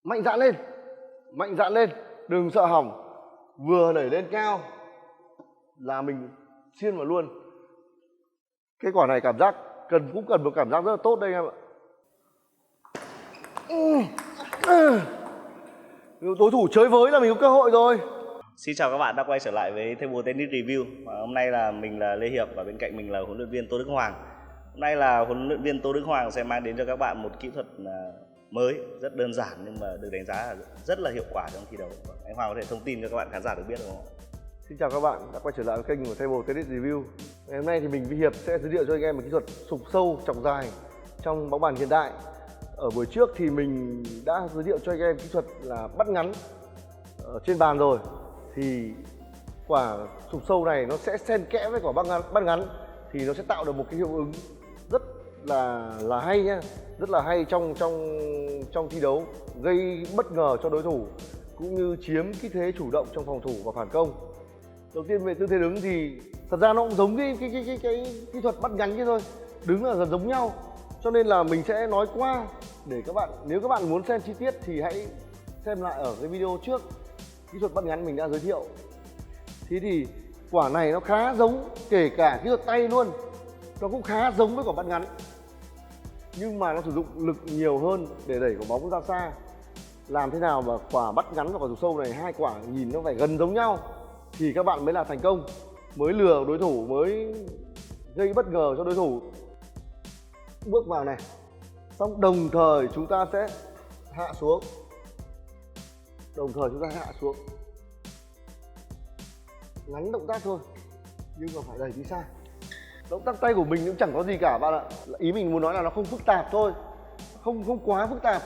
Mạnh dạn lên, mạnh dạn lên, đừng sợ hỏng. Vừa đẩy lên cao là mình xiên vào luôn. Cái quả này cảm giác cũng cần một cảm giác rất là tốt đây em ạ. Đối thủ chơi với là mình có cơ hội rồi. Xin chào các bạn đã quay trở lại với Table Tennis Review. Hôm nay là mình là Lê Hiệp và bên cạnh mình là huấn luyện viên Tô Đức Hoàng. Hôm nay là huấn luyện viên Tô Đức Hoàng sẽ mang đến cho các bạn một kỹ thuật mới, rất đơn giản nhưng mà được đánh giá là rất là hiệu quả trong thi đấu. Anh Hoàng có thể thông tin cho các bạn khán giả được biết được không? Xin chào các bạn đã quay trở lại với kênh của Table Tennis Review. Ngày hôm nay thì mình với Hiệp sẽ giới thiệu cho anh em một kỹ thuật sụp sâu chọc dài trong bóng bàn hiện đại. Ở buổi trước thì mình đã giới thiệu cho anh em kỹ thuật là bắt ngắn ở trên bàn rồi. Thì quả sụp sâu này nó sẽ xen kẽ với quả bắt ngắn thì nó sẽ tạo được một cái hiệu ứng rất là hay nhá, rất là hay trong thi đấu, gây bất ngờ cho đối thủ cũng như chiếm cái thế chủ động trong phòng thủ và phản công. Đầu tiên về tư thế đứng thì thật ra nó cũng giống cái kỹ thuật bắt ngắn kia thôi, đứng là gần giống nhau, cho nên là mình sẽ nói qua để các bạn, nếu các bạn muốn xem chi tiết thì hãy xem lại ở cái video trước kỹ thuật bắt ngắn mình đã giới thiệu. Thế thì quả này nó khá giống, kể cả kỹ thuật tay luôn, nó cũng khá giống với quả bắt ngắn, nhưng mà nó sử dụng lực nhiều hơn để đẩy quả bóng ra xa. Làm thế nào mà quả bắt ngắn và quả sụp sâu này hai quả nhìn nó phải gần giống nhau thì các bạn mới là thành công, mới lừa đối thủ, mới gây bất ngờ cho đối thủ. Bước vào này, xong đồng thời chúng ta sẽ hạ xuống, ngắn động tác thôi nhưng mà phải đẩy đi xa. Động tác tay của mình cũng chẳng có gì cả bạn ạ, ý mình muốn nói là nó không phức tạp thôi, không quá phức tạp.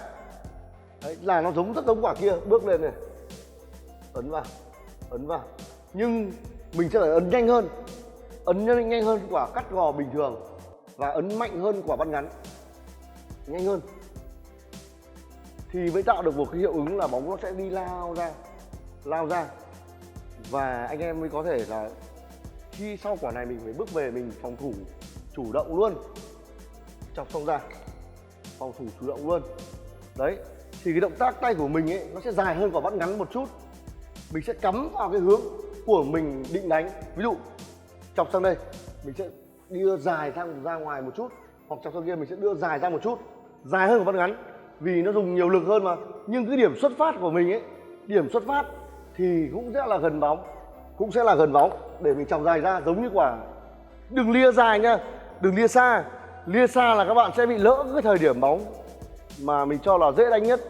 Đấy, là nó rất giống quả kia. Bước lên này, ấn vào, nhưng mình sẽ phải ấn nhanh hơn quả cắt gò bình thường và ấn mạnh hơn quả bắt ngắn, nhanh hơn thì mới tạo được một cái hiệu ứng là bóng nó sẽ đi lao ra và anh em mới có thể là khi sau quả này mình phải bước về mình phòng thủ chủ động luôn, chọc xong ra phòng thủ chủ động luôn. Đấy thì cái động tác tay của mình ấy nó sẽ dài hơn quả bắt ngắn một chút, mình sẽ cắm vào cái hướng của mình định đánh. Ví dụ chọc sang đây mình sẽ đưa dài ra ngoài một chút, hoặc chọc sang kia mình sẽ đưa dài ra một chút, dài hơn quả bắt ngắn vì nó dùng nhiều lực hơn mà. Nhưng cái điểm xuất phát của mình ấy, điểm xuất phát thì cũng sẽ là gần bóng, để mình chọc dài ra giống như quả. Đừng lia dài nhá, đừng lia xa là các bạn sẽ bị lỡ cái thời điểm bóng mà mình cho là dễ đánh nhất,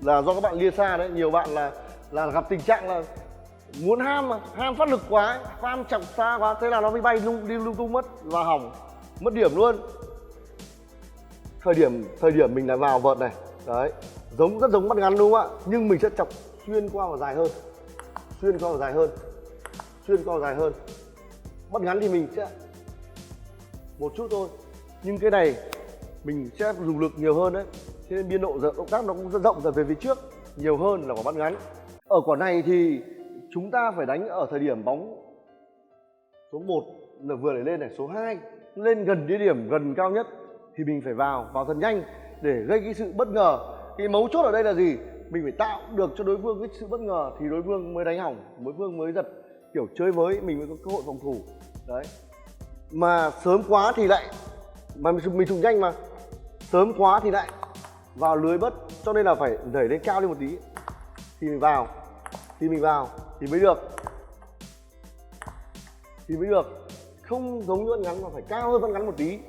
là do các bạn lia xa đấy. Nhiều bạn là gặp tình trạng là muốn ham phát lực quá, ham chọc xa quá, thế là nó mới bay đi lung tung mất và hỏng, mất điểm luôn. Thời điểm mình là vào vợt này, đấy, rất giống bắt ngắn đúng không ạ? Nhưng mình sẽ chọc xuyên qua và dài hơn, Bắt ngắn thì mình sẽ một chút thôi, nhưng cái này mình sẽ dùng lực nhiều hơn đấy, cho nên biên độ động tác nó cũng rộng dần về phía trước nhiều hơn là quả bắt ngắn. Ở quả này thì chúng ta phải đánh ở thời điểm bóng số 1 là vừa để lên này, số 2 lên gần địa điểm gần cao nhất thì mình phải vào thật nhanh để gây cái sự bất ngờ. Cái mấu chốt ở đây là gì? Mình phải tạo được cho đối phương cái sự bất ngờ thì đối phương mới đánh hỏng, đối phương mới giật, kiểu chơi với mình mới có cơ hội phòng thủ. Đấy. Mà sớm quá thì lại, mà mình dùng nhanh mà sớm quá thì lại vào lưới bất, cho nên là phải đẩy lên cao lên một tí thì mình vào thì mới được, không giống như bắt ngắn mà phải cao hơn bắt ngắn một tí,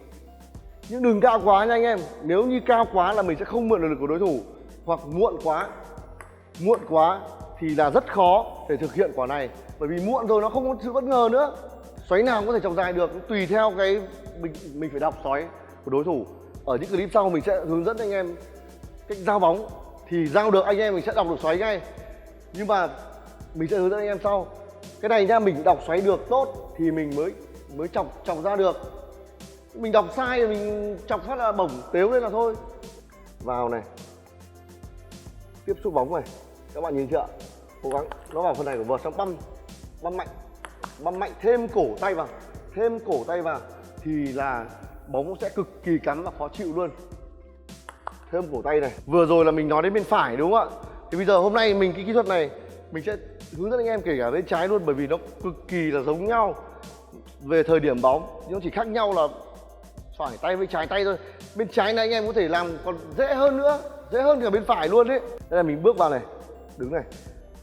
nhưng đừng cao quá nha anh em. Nếu như cao quá là mình sẽ không mượn được lực của đối thủ, hoặc muộn quá thì là rất khó để thực hiện quả này, bởi vì muộn rồi nó không có sự bất ngờ nữa. Xoáy nào cũng có thể chọc dài được, tùy theo cái mình phải đọc xoáy của đối thủ. Ở những clip sau mình sẽ hướng dẫn anh em cách giao bóng, thì giao được anh em mình sẽ đọc được xoáy ngay, nhưng mà mình sẽ hướng dẫn anh em sau. Cái này nha, mình đọc xoáy được tốt thì mình mới chọc ra được. Mình đọc sai thì mình chọc phát là bổng tếu lên là thôi. Vào này, tiếp xúc bóng này, các bạn nhìn chưa? Cố gắng nó vào phần này của vợt, xong băm mạnh thêm cổ tay vào thì là bóng sẽ cực kỳ cắn và khó chịu luôn. thơm cổ tay này. Vừa rồi là mình nói đến bên phải đúng không ạ? Thì bây giờ hôm nay mình cái kỹ thuật này mình sẽ hướng dẫn anh em kể cả bên trái luôn, bởi vì nó cực kỳ là giống nhau về thời điểm bóng, nhưng chỉ khác nhau là phải tay với trái tay thôi. Bên trái này anh em có thể làm còn dễ hơn nữa, dễ hơn cả bên phải luôn đấy. Đây là mình bước vào này, đứng này,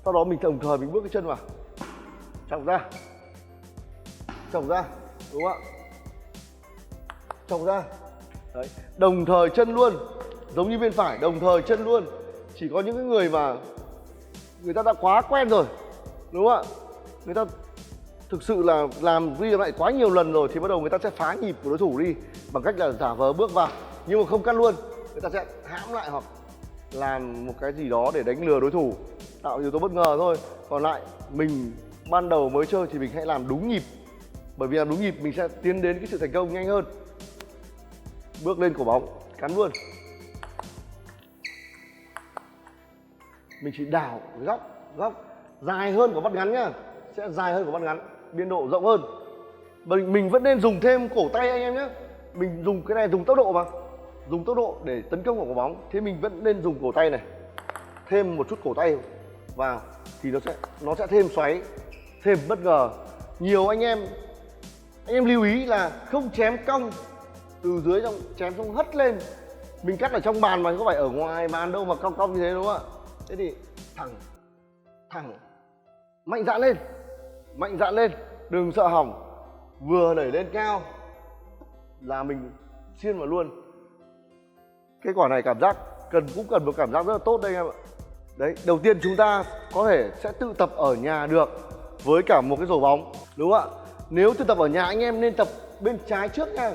sau đó mình đồng thời mình bước cái chân vào, chọc ra, đúng không ạ? Chọc ra, đấy, đồng thời chân luôn, giống như bên phải, đồng thời chân luôn. Chỉ có những người mà người ta đã quá quen rồi, đúng không ạ? Người ta thực sự là làm đi làm lại quá nhiều lần rồi thì bắt đầu người ta sẽ phá nhịp của đối thủ đi bằng cách là giả vờ bước vào nhưng mà không cắt luôn, người ta sẽ hãm lại hoặc làm một cái gì đó để đánh lừa đối thủ, tạo yếu tố bất ngờ thôi. Còn lại mình ban đầu mới chơi thì mình hãy làm đúng nhịp, bởi vì làm đúng nhịp mình sẽ tiến đến cái sự thành công nhanh hơn. Bước lên cổ bóng, cắn luôn. Mình chỉ đảo góc dài hơn của bắt ngắn nhá, sẽ dài hơn của bắt ngắn, biên độ rộng hơn. Mình vẫn nên dùng thêm cổ tay anh em nhé. Mình dùng cái này dùng tốc độ mà, dùng tốc độ để tấn công vào quả bóng, thế mình vẫn nên dùng cổ tay này, thêm một chút cổ tay vào thì nó sẽ thêm xoáy, thêm bất ngờ. Nhiều anh em lưu ý là không chém cong từ dưới, trong chém xong hất lên. Mình cắt ở trong bàn mà có phải ở ngoài bàn đâu mà cong như thế, đúng không ạ? Thế thì thẳng, mạnh dạn lên, đừng sợ hỏng. Vừa đẩy lên cao là mình xiên vào luôn. Cái quả này cảm giác cũng cần một cảm giác rất là tốt đây em ạ. Đấy, đầu tiên chúng ta có thể sẽ tự tập ở nhà được với cả một cái rổ bóng, đúng không ạ? Nếu tự tập ở nhà anh em nên tập bên trái trước nha.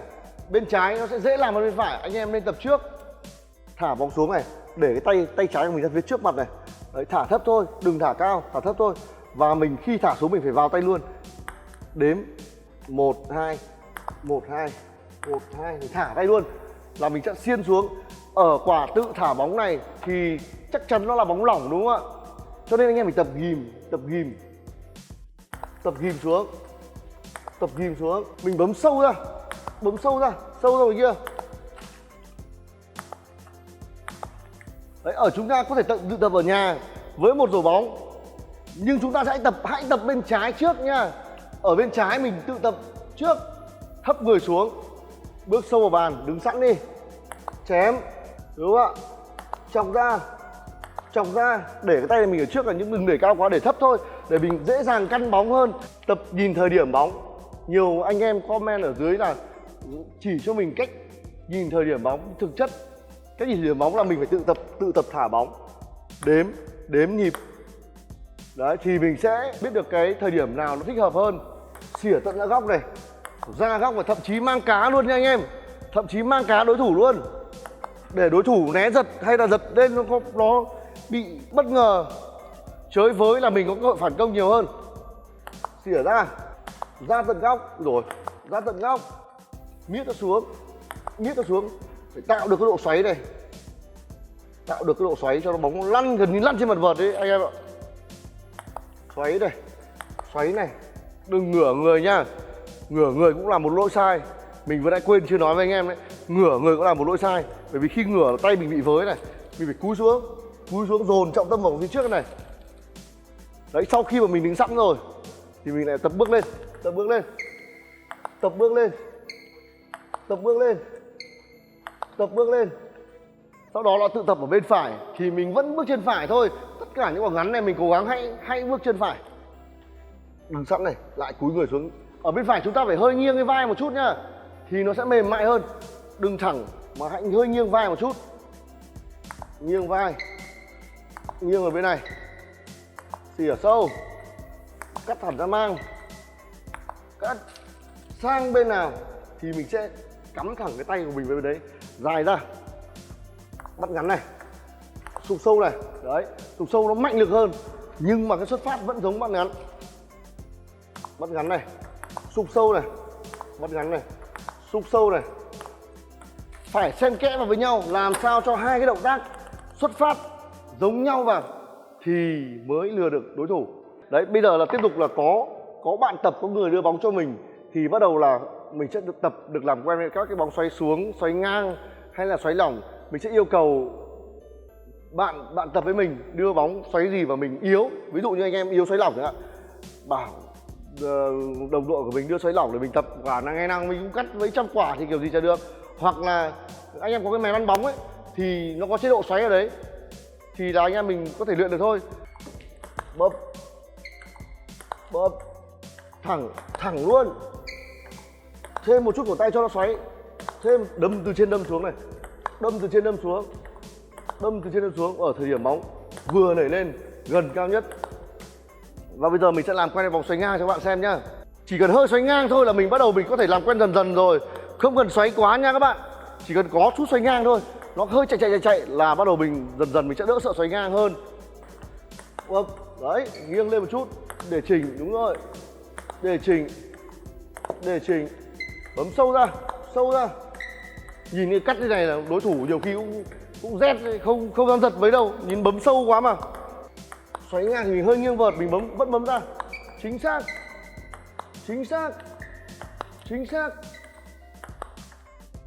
Bên trái nó sẽ dễ làm hơn bên phải, anh em nên tập trước. Thả bóng xuống này, để cái tay trái của mình ra phía trước mặt này. Đấy, thả thấp thôi, đừng thả cao, thả thấp thôi. Và mình khi thả xuống mình phải vào tay luôn. Đếm 1 2 thì thả tay luôn là mình sẽ xiên xuống. Ở quả tự thả bóng này thì chắc chắn nó là bóng lỏng, đúng không ạ? Cho nên anh em phải tập ghim xuống, mình bấm sâu ra, sâu rồi kia. Đấy, ở chúng ta có thể tự tập ở nhà với một rổ bóng, nhưng chúng ta sẽ hãy tập bên trái trước nha. Ở bên trái mình tự tập trước, thấp người xuống, bước sâu vào bàn, đứng sẵn đi, chém, đúng không ạ? Chọc ra, để cái tay này mình ở trước là những đừng để cao quá, để thấp thôi, để mình dễ dàng căn bóng hơn. Tập nhìn thời điểm bóng. Nhiều anh em comment ở dưới là chỉ cho mình cách nhìn thời điểm bóng, thực chất cách nhìn thời điểm bóng là mình phải tự tập thả bóng, đếm nhịp. Đấy, thì mình sẽ biết được cái thời điểm nào nó thích hợp hơn. Xỉa tận ra góc này, ra góc và thậm chí mang cá luôn nha anh em, thậm chí mang cá đối thủ luôn, để đối thủ né giật hay là giật lên nó bị bất ngờ. Chơi với là mình có cơ hội phản công nhiều hơn. Xỉa ra tận góc, rồi ra tận góc, miết nó xuống, phải tạo được cái độ xoáy này, tạo được cái độ xoáy cho nó bóng lăn gần như lăn trên mặt vợt đấy anh em ạ. Xoáy này, đừng ngửa người nha, ngửa người cũng là một lỗi sai. Mình vừa nãy quên chưa nói với anh em đấy, ngửa người cũng là một lỗi sai, bởi vì khi ngửa tay mình bị với này, mình phải cúi xuống dồn trọng tâm vào phía trước này. Đấy, sau khi mà mình đứng sẵn rồi thì mình lại tập bước lên. Sau đó là tự tập ở bên phải thì mình vẫn bước chân phải thôi. Tất cả những quả ngắn này mình cố gắng hãy bước chân phải. Đứng sẵn này, lại cúi người xuống. Ở bên phải chúng ta phải hơi nghiêng cái vai một chút nhá, thì nó sẽ mềm mại hơn. Đừng thẳng mà hãy hơi nghiêng vai một chút. Nghiêng vai, nghiêng ở bên này, xỉa sâu, cắt thẳng ra mang, cắt sang bên nào thì mình sẽ cắm thẳng cái tay của mình về bên đấy, dài ra, bắt ngắn này, sụp sâu này. Đấy, sụp sâu nó mạnh lực hơn nhưng mà cái xuất phát vẫn giống bắt ngắn. Bắt ngắn này, sụp sâu này, bắt ngắn này, sụp sâu này. Phải xen kẽ vào với nhau, làm sao cho hai cái động tác xuất phát giống nhau vào thì mới lừa được đối thủ. Đấy, bây giờ là tiếp tục là có bạn tập, có người đưa bóng cho mình thì bắt đầu là mình sẽ được tập, được làm quen với các cái bóng xoáy xuống, xoáy ngang hay là xoáy lỏng. mình sẽ yêu cầu bạn tập với mình đưa bóng xoáy gì mà mình yếu. Ví dụ như anh em yếu xoáy lỏng ạ, bảo đồng đội của mình đưa xoáy lỏng để mình tập quả ngày nào mình cũng cắt mấy trăm quả thì kiểu gì chả được. Hoặc là anh em có cái máy bắn bóng ấy thì nó có chế độ xoáy ở đấy thì là anh em mình có thể luyện được thôi. Bóp bóp thẳng luôn, thêm một chút cổ tay cho nó xoáy, thêm đâm từ trên đâm xuống này, đâm từ trên đâm xuống, đâm từ trên đâm xuống ở thời điểm bóng vừa nảy lên gần cao nhất. Và bây giờ mình sẽ làm quen vòng xoáy ngang cho các bạn xem nhá. Chỉ cần hơi xoáy ngang thôi là mình bắt đầu mình có thể làm quen dần dần rồi, không cần xoáy quá nha các bạn, chỉ cần có chút xoáy ngang thôi, nó hơi chạy là bắt đầu mình dần dần mình sẽ đỡ sợ xoáy ngang hơn. Đấy, nghiêng lên một chút để chỉnh, đúng rồi, để chỉnh, bấm sâu ra. Nhìn cái cắt thế này là đối thủ nhiều khi cũng rét, không dám giật mấy đâu, nhìn bấm sâu quá mà. Xoáy ngang thì mình hơi nghiêng vợt, mình vẫn bấm ra, chính xác.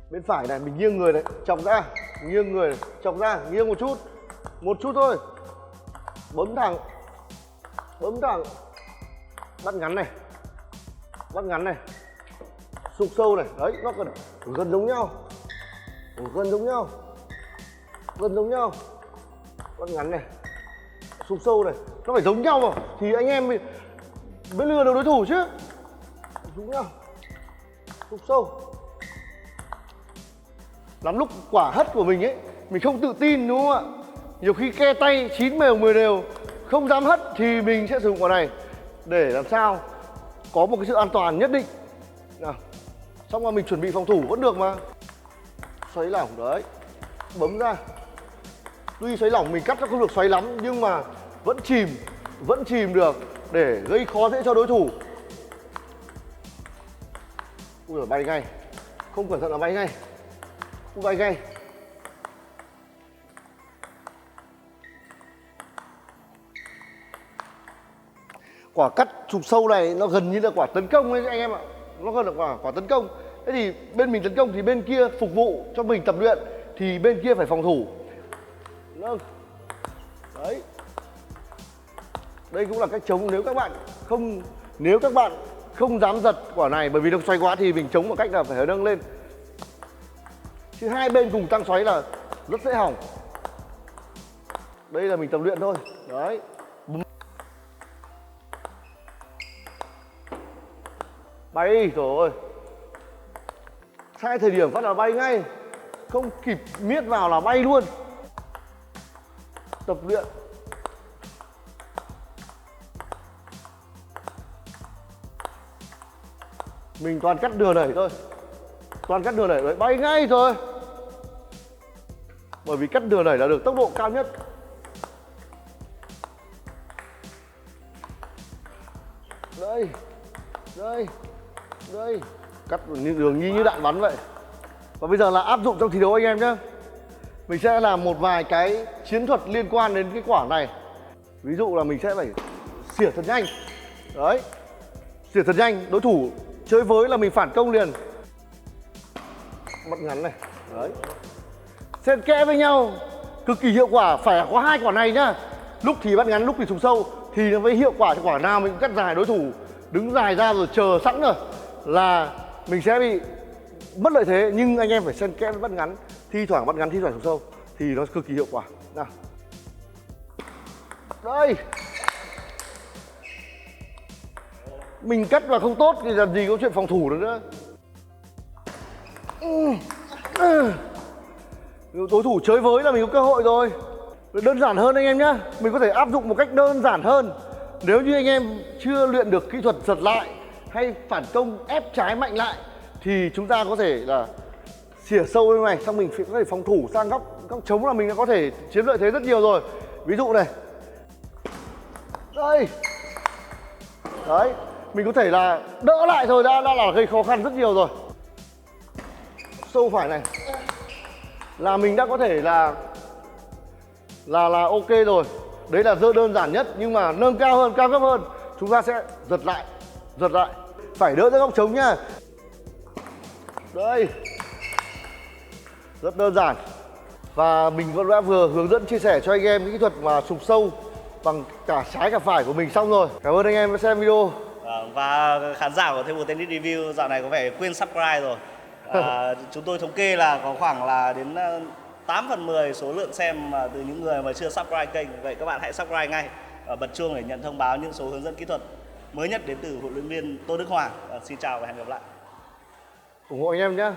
Bên phải này mình nghiêng người này, chọc ra, nghiêng người, chọc ra, nghiêng một chút thôi, bấm thẳng, bắt ngắn này, sụp sâu này, đấy nó cần gần giống nhau, bắt ngắn này, sụp sâu này, nó phải giống nhau mà thì anh em mới lừa được đối thủ chứ. Giống nhau, sụp sâu. Lắm lúc quả hất của mình ấy, mình không tự tin đúng không ạ? Nhiều khi ke tay 9 đều 10 đều không dám hất thì mình sẽ sử dụng quả này để làm sao có một cái sự an toàn nhất định. Nào, xong rồi mình chuẩn bị phòng thủ vẫn được mà. Xoáy lỏng đấy, bấm ra. Tuy xoáy lỏng mình cắt nó không được xoáy lắm nhưng mà vẫn chìm được để gây khó dễ cho đối thủ. Ui giời, bay ngay, không cẩn thận là bay ngay, không bay ngay. Quả cắt chụp sâu này nó gần như là quả tấn công ấy anh em ạ, nó gần là quả tấn công. Thế thì bên mình tấn công thì bên kia phục vụ cho mình tập luyện thì bên kia phải phòng thủ. Đấy, đây cũng là cách chống nếu các bạn không dám giật quả này, bởi vì nó xoay quá thì mình chống bằng cách là phải nâng lên, chứ hai bên cùng tăng xoáy là rất dễ hỏng. Đây là mình tập luyện thôi. Đấy, bay rồi, sai thời điểm phát là bay ngay, không kịp miết vào là bay luôn. Tập luyện mình toàn cắt đường này thôi, đấy, bay ngay thôi, bởi vì cắt đường này là được tốc độ cao nhất. Đây, cắt đường như đạn bắn vậy. Và bây giờ là áp dụng trong thi đấu anh em nhé. Mình sẽ làm một vài cái chiến thuật liên quan đến cái quả này. Ví dụ là mình sẽ phải xỉa thật nhanh. Đấy, xỉa thật nhanh, đối thủ chơi với là mình phản công liền. Bắt ngắn này, đấy, xen kẽ với nhau cực kỳ hiệu quả. Phải có hai quả này nhá, lúc thì bắt ngắn, lúc thì sụp sâu thì nó mới hiệu quả. Cho quả nào mình cũng cắt dài, đối thủ đứng dài ra rồi chờ sẵn rồi là mình sẽ bị mất lợi thế. Nhưng anh em phải xen kẽ với bắt ngắn, thi thoảng bắt ngắn, thi thoảng sụp sâu thì nó cực kỳ hiệu quả. Nào, đây, mình cắt và không tốt thì làm gì có chuyện phòng thủ được nữa. Đối thủ chơi với là mình có cơ hội rồi. Đơn giản hơn anh em nhé, mình có thể áp dụng một cách đơn giản hơn. Nếu như anh em chưa luyện được kỹ thuật giật lại hay phản công ép trái mạnh lại thì chúng ta có thể là xỉa sâu bên này, xong mình có thể phòng thủ sang góc trống là mình đã có thể chiếm lợi thế rất nhiều rồi. Ví dụ này, đây, đấy, mình có thể là đỡ lại thôi, đã là gây khó khăn rất nhiều rồi. Sâu phải này là mình đã có thể là ok rồi. Đấy là đơn giản nhất, nhưng mà nâng cao hơn, cao cấp hơn, chúng ta sẽ giật lại, phải đỡ ra góc trống nhá. Đây, rất đơn giản, Và mình cũng đã vừa hướng dẫn chia sẻ cho anh em cái kỹ thuật mà sụp sâu bằng cả trái cả phải của mình xong rồi. Cảm ơn anh em đã xem video. Và khán giả của Table Tennis Review dạo này có vẻ quên subscribe rồi. Chúng tôi thống kê là có khoảng là đến 8/10 số lượng xem từ những người mà chưa subscribe kênh. Vậy các bạn hãy subscribe ngay và bật chuông để nhận thông báo những số hướng dẫn kỹ thuật mới nhất đến từ huấn luyện viên Tô Đức Hoàng. Xin chào và hẹn gặp lại. Ủng hộ anh em nhé.